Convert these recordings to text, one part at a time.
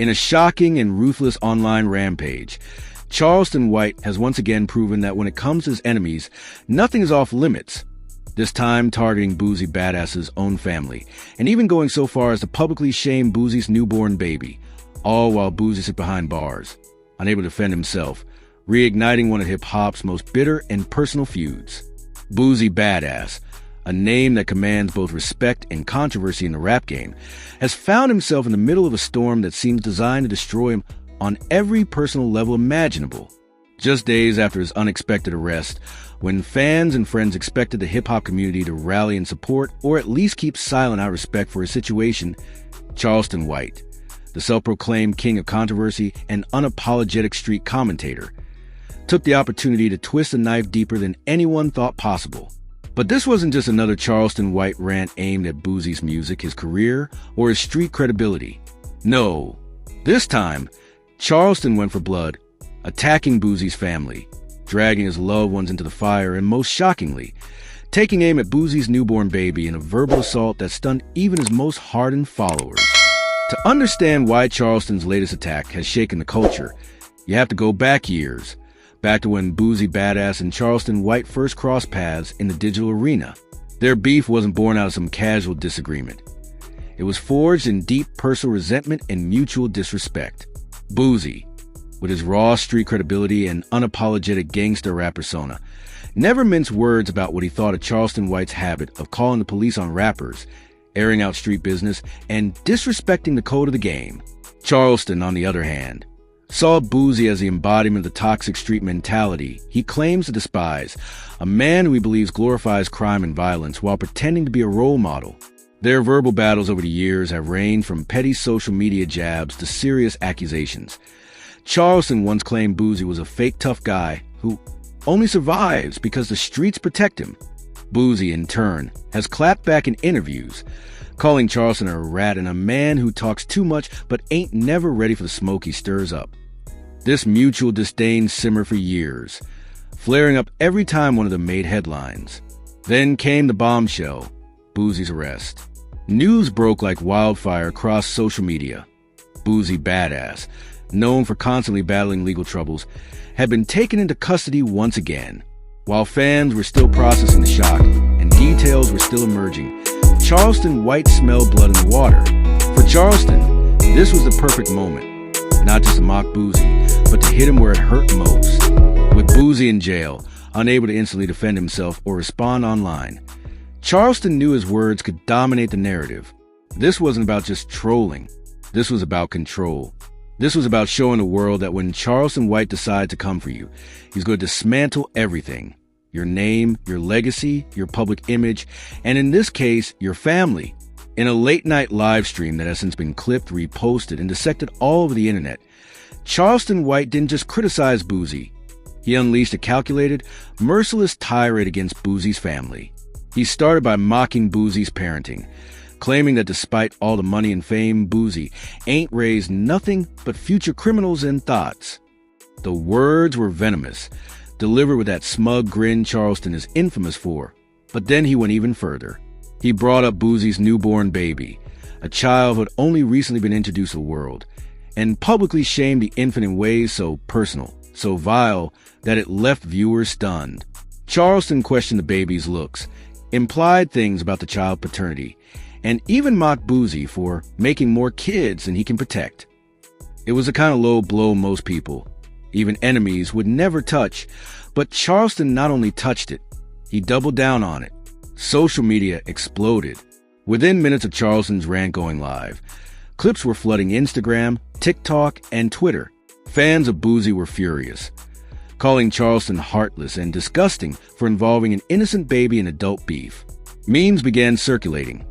In a shocking and ruthless online rampage, Charleston White has once again proven that when it comes to his enemies, nothing is off limits. This time targeting Boosie Badazz's own family, and even going so far as to publicly shame Boosie's newborn baby, all while Boosie sits behind bars, unable to defend himself, reigniting one of hip-hop's most bitter and personal feuds. Boosie Badazz, a name that commands both respect and controversy in the rap game, has found himself in the middle of a storm that seems designed to destroy him on every personal level imaginable. Just days after his unexpected arrest, when fans and friends expected the hip-hop community to rally in support or at least keep silent out of respect for his situation, Charleston White, the self-proclaimed king of controversy and unapologetic street commentator, took the opportunity to twist the knife deeper than anyone thought possible. But this wasn't just another Charleston White rant aimed at Boosie's music, his career, or his street credibility. No, this time, Charleston went for blood, attacking Boosie's family, dragging his loved ones into the fire, and most shockingly, taking aim at Boosie's newborn baby in a verbal assault that stunned even his most hardened followers. To understand why Charleston's latest attack has shaken the culture, you have to go back years, back to when Boosie Badazz and Charleston White first crossed paths in the digital arena. Their beef wasn't born out of some casual disagreement. It was forged in deep personal resentment and mutual disrespect. Boosie, with his raw street credibility and unapologetic gangster rap persona, never minced words about what he thought of Charleston White's habit of calling the police on rappers, airing out street business, and disrespecting the code of the game. Charleston, on the other hand, saw Boosie as the embodiment of the toxic street mentality he claims to despise, a man who he believes glorifies crime and violence while pretending to be a role model. Their verbal battles over the years have ranged from petty social media jabs to serious accusations. Charleston once claimed Boosie was a fake tough guy who only survives because the streets protect him. Boosie, in turn, has clapped back in interviews, calling Charleston a rat and a man who talks too much but ain't never ready for the smoke he stirs up. This mutual disdain simmered for years, flaring up every time one of them made headlines. Then came the bombshell, Boosie's arrest. News broke like wildfire across social media. Boosie Badazz, known for constantly battling legal troubles, had been taken into custody once again. While fans were still processing the shock and details were still emerging, Charleston White smelled blood in the water. For Charleston, this was the perfect moment, not just to mock Boosie, but to hit him where it hurt most. With Boosie in jail, unable to instantly defend himself or respond online, Charleston knew his words could dominate the narrative. This wasn't about just trolling. This was about control. This was about showing the world that when Charleston White decides to come for you, he's going to dismantle everything. Your name, your legacy, your public image, and in this case, your family. In a late-night live stream that has since been clipped, reposted, and dissected all over the internet, Charleston White didn't just criticize Boosie. He unleashed a calculated, merciless tirade against Boosie's family. He started by mocking Boosie's parenting, claiming that despite all the money and fame, Boosie ain't raised nothing but future criminals and thoughts. The words were venomous, delivered with that smug grin Charleston is infamous for. But then he went even further. He brought up Boosie's newborn baby, a child who had only recently been introduced to the world, and publicly shamed the infant in ways so personal, so vile, that it left viewers stunned. Charleston questioned the baby's looks, implied things about the child's paternity, and even mocked Boosie for making more kids than he can protect. It was the kind of low blow most people, even enemies, would never touch, but Charleston not only touched it, he doubled down on it. Social media exploded. Within minutes of Charleston's rant going live, clips were flooding Instagram, TikTok, and Twitter. Fans of Boosie were furious, calling Charleston heartless and disgusting for involving an innocent baby in adult beef. Memes began circulating,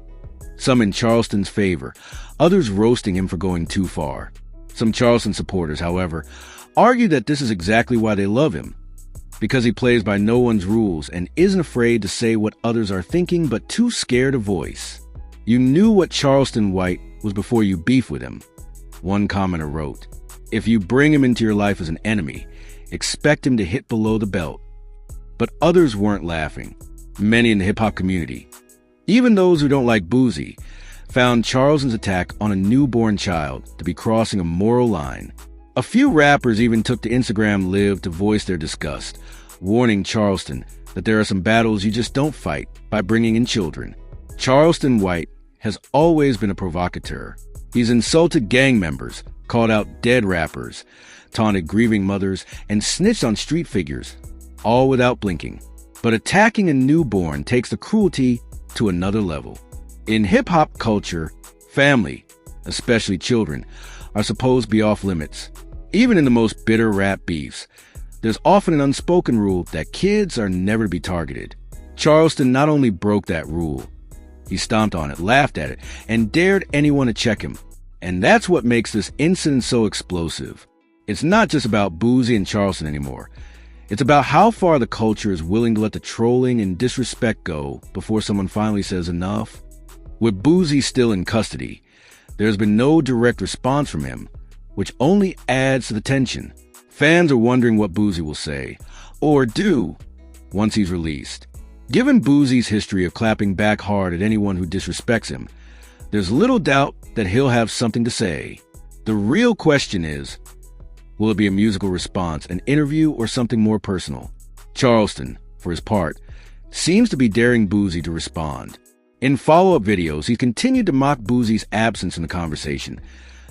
some in Charleston's favor, others roasting him for going too far. Some Charleston supporters, however, argued that this is exactly why they love him, because he plays by no one's rules and isn't afraid to say what others are thinking but too scared to voice. You knew what Charleston White was before you beef with him. One commenter wrote, "If you bring him into your life as an enemy, expect him to hit below the belt." But others weren't laughing. Many in the hip-hop community, even those who don't like Boosie, found Charleston's attack on a newborn child to be crossing a moral line. A few rappers even took to Instagram Live to voice their disgust, warning Charleston that there are some battles you just don't fight by bringing in children. Charleston White has always been a provocateur. He's insulted gang members, called out dead rappers, taunted grieving mothers, and snitched on street figures, all without blinking. But attacking a newborn takes the cruelty to another level. In hip-hop culture, family, especially children, are supposed to be off limits. Even in the most bitter rap beefs, there's often an unspoken rule that kids are never to be targeted. Charleston not only broke that rule, he stomped on it, laughed at it, and dared anyone to check him. And that's what makes this incident so explosive. It's not just about Boosie and Charleston anymore. It's about how far the culture is willing to let the trolling and disrespect go before someone finally says enough. With Boosie still in custody, there's been no direct response from him, which only adds to the tension. Fans are wondering what Boosie will say, or do, once he's released. Given Boosie's history of clapping back hard at anyone who disrespects him, there's little doubt that he'll have something to say. The real question is, will it be a musical response, an interview, or something more personal? Charleston, for his part, seems to be daring Boosie to respond. In follow-up videos, he continued to mock Boosie's absence in the conversation,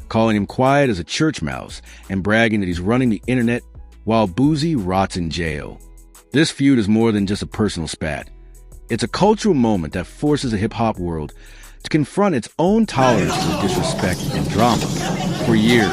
calling him quiet as a church mouse and bragging that he's running the internet while Boosie rots in jail. This feud is more than just a personal spat. It's a cultural moment that forces the hip-hop world to confront its own tolerance for disrespect and drama. For years,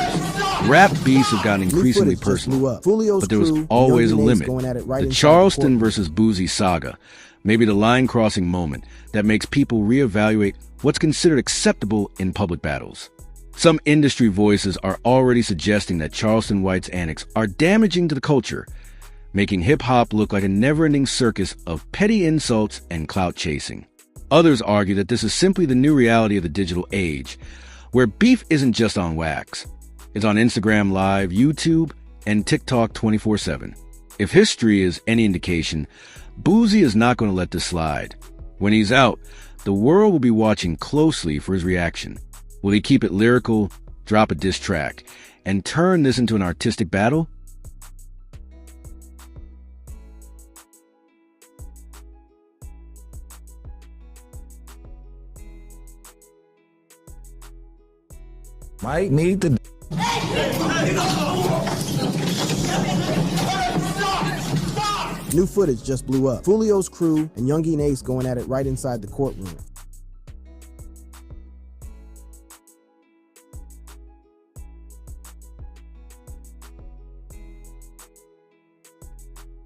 rap beefs have gotten increasingly personal, but there was always a limit. The Charleston versus Boosie saga may be the line-crossing moment that makes people reevaluate what's considered acceptable in public battles. Some industry voices are already suggesting that Charleston White's antics are damaging to the culture, making hip-hop look like a never-ending circus of petty insults and clout chasing. Others argue that this is simply the new reality of the digital age, where beef isn't just on wax. It's on Instagram Live, YouTube, and TikTok 24/7. If history is any indication, Boosie is not going to let this slide. When he's out, the world will be watching closely for his reaction. Will he keep it lyrical, drop a diss track, and turn this into an artistic battle? Might need to. New footage just blew up. Fulio's crew and Youngin Ace going at it right inside the courtroom.